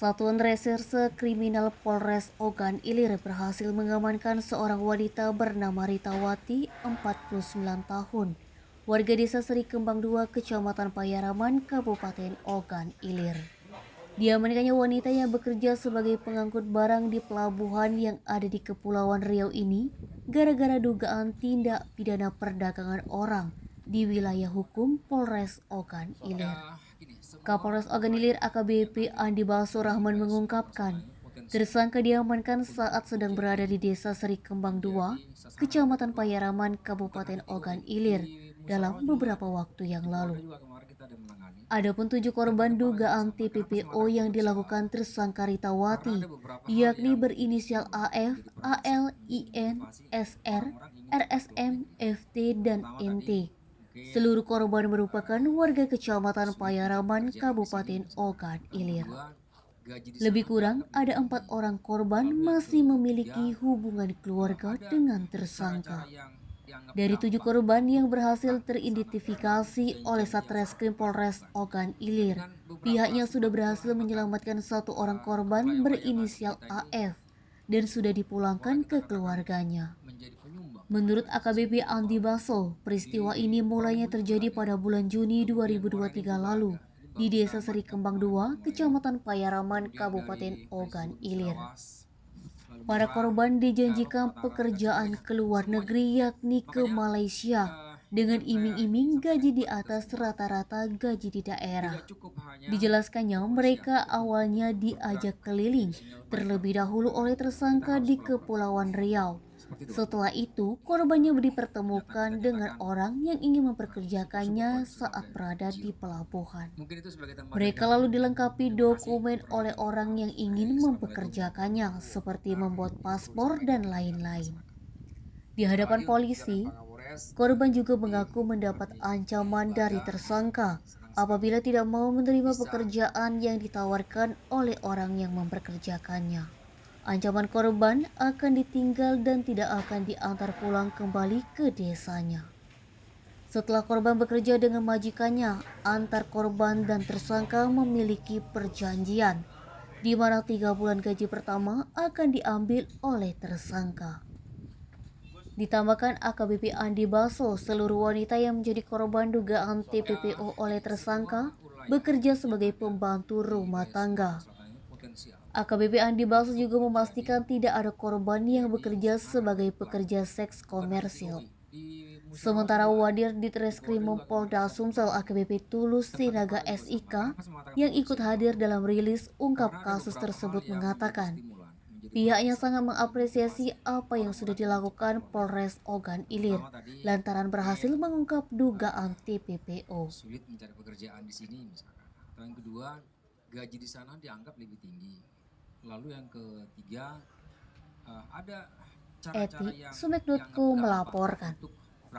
Satuan Reserse Kriminal Polres Ogan Ilir berhasil mengamankan seorang wanita bernama Ritawati, 49 tahun, warga desa Seri Kembang II, Kecamatan Payaraman, Kabupaten Ogan Ilir. Diamankannya wanita yang bekerja sebagai pengangkut barang di pelabuhan yang ada di Kepulauan Riau ini gara-gara dugaan tindak pidana perdagangan orang di wilayah hukum Polres Ogan Ilir. Kapolres Ogan Ilir AKBP Andi Baso Rahman mengungkapkan, tersangka diamankan saat sedang berada di Desa Seri Kembang II, Kecamatan Payaraman, Kabupaten Ogan Ilir, dalam beberapa waktu yang lalu. Adapun 7 korban dugaan TPPO yang dilakukan tersangka Ritawati, yakni berinisial AF, AL, IN, SR, RSM, FT, dan NT. Seluruh korban merupakan warga Kecamatan Payaraman, Kabupaten Ogan Ilir. Lebih kurang ada 4 orang korban masih memiliki hubungan keluarga dengan tersangka. Dari 7 korban yang berhasil teridentifikasi oleh Satreskrim Polres Ogan Ilir, pihaknya sudah berhasil menyelamatkan 1 orang korban berinisial AF dan sudah dipulangkan ke keluarganya. Menurut AKBP Andi Baso, peristiwa ini mulanya terjadi pada bulan Juni 2023 lalu di Desa Seri Kembang II, Kecamatan Payaraman, Kabupaten Ogan Ilir. Para korban dijanjikan pekerjaan ke luar negeri, yakni ke Malaysia, dengan iming-iming gaji di atas rata-rata gaji di daerah. Dijelaskannya mereka awalnya diajak keliling terlebih dahulu oleh tersangka di Kepulauan Riau. Setelah itu, korbannya dipertemukan dengan orang yang ingin mempekerjakannya saat berada di pelabuhan. Mereka lalu dilengkapi dokumen oleh orang yang ingin mempekerjakannya, seperti membuat paspor dan lain-lain. Di hadapan polisi, korban juga mengaku mendapat ancaman dari tersangka apabila tidak mau menerima pekerjaan yang ditawarkan oleh orang yang mempekerjakannya. Ancaman korban akan ditinggal dan tidak akan diantar pulang kembali ke desanya. Setelah korban bekerja dengan majikannya, antar korban dan tersangka memiliki perjanjian, di mana 3 bulan gaji pertama akan diambil oleh tersangka. Ditambahkan AKBP Andi Baso, seluruh wanita yang menjadi korban dugaan TPPO oleh tersangka bekerja sebagai pembantu rumah tangga. AKBP Andi Baso juga memastikan tidak ada korban yang bekerja sebagai pekerja seks komersil. Sementara Wadir Ditreskrim Polda Sumsel AKBP Tulus Sinaga SIK yang ikut hadir dalam rilis ungkap kasus tersebut mengatakan, pihaknya sangat mengapresiasi apa yang sudah dilakukan Polres Ogan Ilir lantaran berhasil mengungkap dugaan TPPO. Sulit mencari pekerjaan di sini misalkan. Atau yang kedua, gaji di sana dianggap lebih tinggi. Lalu yang ketiga, ada cara-cara Eti, yang Sumek.co dianggap gampang melaporkan. untuk